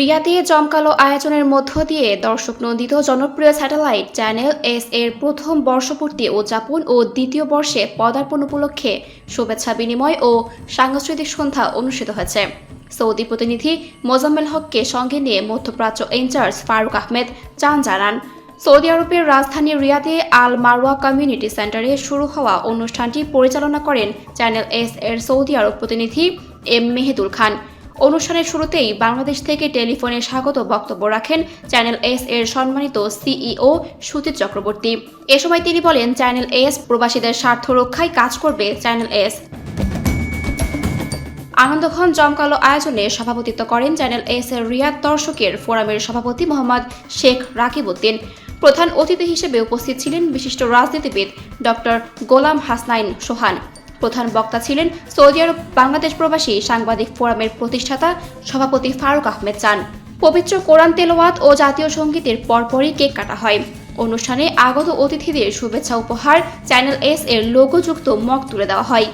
রিয়াদে জমকালো আয়োজনের মধ্য দিয়ে দর্শক নন্দিত জনপ্রিয় স্যাটেলাইট চ্যানেল এস এর প্রথম বর্ষপূর্তি উদযাপন ও দ্বিতীয় বর্ষে পদার্পণ উপলক্ষে শুভেচ্ছা বিনিময় ও সাংস্কৃতিক সন্ধ্যা অনুষ্ঠিত হয়েছে। সৌদি প্রতিনিধি মোজাম্মেল হককে সঙ্গে নিয়ে মধ্যপ্রাচ্য ইনচার্জ ফারুক আহমেদ জানান। সৌদি আরবের রাজধানী রিয়াদে আল মারওয়া কমিউনিটি সেন্টারে শুরু হওয়া অনুষ্ঠানটি পরিচালনা করেন চ্যানেল এস এর সৌদি আরব প্রতিনিধি এম মেহেদুল খান। অনুষ্ঠানের শুরুতেই বাংলাদেশ থেকে টেলিফোনে স্বাগত বক্তব্য রাখেন চ্যানেল এস এর সম্মানিত সিইও সুচিত চক্রবর্তী। এ সময় তিনি বলেন, চ্যানেল এস প্রবাসীদের স্বার্থ রক্ষায় কাজ করবে। চ্যানেল এস আনন্দঘন জমকালো আয়োজনে সভাপতিত্ব করেন চ্যানেল এস এর রিয়াদ দর্শকের ফোরামের সভাপতি মোহাম্মদ শেখ রাকিব উদ্দিন। প্রধান অতিথি হিসেবে উপস্থিত ছিলেন বিশিষ্ট রাজনীতিবিদ ডক্টর গোলাম হাসনাইন সোহান। প্রধান বক্তা ছিলেন সৌদি আরব বাংলাদেশ প্রবাসী সাংবাদিক ফোরামের প্রতিষ্ঠাতা সভাপতি ফারুক আহমেদ চান। পবিত্র কোরআন তেলাওয়াত ও জাতীয় সঙ্গীতের পরপরই কেক কাটা হয়। অনুষ্ঠানে আগত অতিথিদের শুভেচ্ছা উপহার চ্যানেল এস এর লোগোযুক্ত মগ তুলে দেওয়া হয়।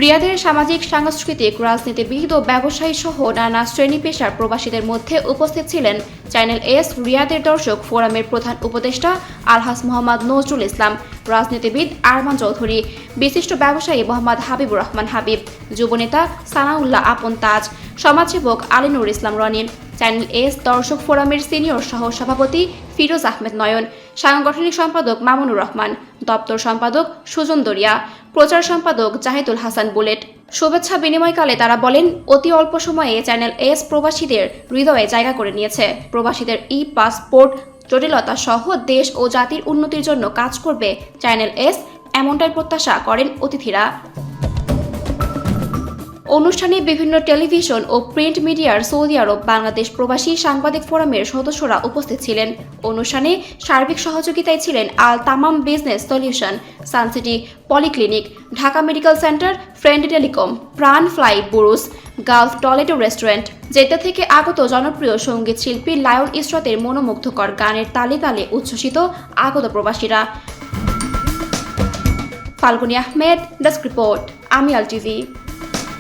রিয়াদের সামাজিক, সাংস্কৃতিক, রাজনীতিবিদ ও ব্যবসায়ী সহ নানা শ্রেণী পেশার প্রবাসীদের মধ্যে উপস্থিত ছিলেন চ্যানেল এস রিয়াদের দর্শক ফোরামের প্রধান উপদেষ্টা আলহাজ মোহাম্মদ নজরুল ইসলাম, রাজনীতিবিদ আরমান চৌধুরী, বিশিষ্ট ব্যবসায়ী মোহাম্মদ হাবিবুর রহমান হাবিব, যুবনেতা সানাউল্লাহ আপন তাজ, সমাজসেবক আলিনুর ইসলাম রনিন, চ্যানেল এস দর্শক ফোরামের সিনিয়র সহ সভাপতি ফিরোজ আহমেদ নয়ন, সাংগঠনিক সম্পাদক মামুনুর রহমান, দপ্তর সম্পাদক সুজন দরিয়া, প্রচার সম্পাদক জাহিদুল হাসান বুলেট। শুভেচ্ছা বিনিময়কালে তারা বলেন, অতি অল্প সময়ে চ্যানেল এস প্রবাসীদের হৃদয়ে জায়গা করে নিয়েছে। প্রবাসীদের পাসপোর্ট জটিলতা সহ দেশ ও জাতির উন্নতির জন্য কাজ করবে চ্যানেল এস, এমনটাই প্রত্যাশা করেন অতিথিরা। অনুষ্ঠানে বিভিন্ন টেলিভিশন ও প্রিন্ট মিডিয়ার সৌদি আরব বাংলাদেশ প্রবাসী সাংবাদিক ফোরামের সদস্যরা উপস্থিত ছিলেন। অনুষ্ঠানে সার্বিক সহযোগিতায় ছিলেন Al Tamam business solution, Suncity polyclinic, Dhaka medical centre, friend telecom, Pran fly বুরুস, গালফ টয়লেট রেস্টুরেন্ট। জেদ্দা থেকে আগত জনপ্রিয় সঙ্গীত শিল্পী লায়ন ইসরাতের মনোমুগ্ধকর গানের তালে তালে উচ্ছ্বসিত আগত প্রবাসীরা। ফাল্গুনী আহমেদ, ডেস্ক রিপোর্ট, আমি আল টিভি।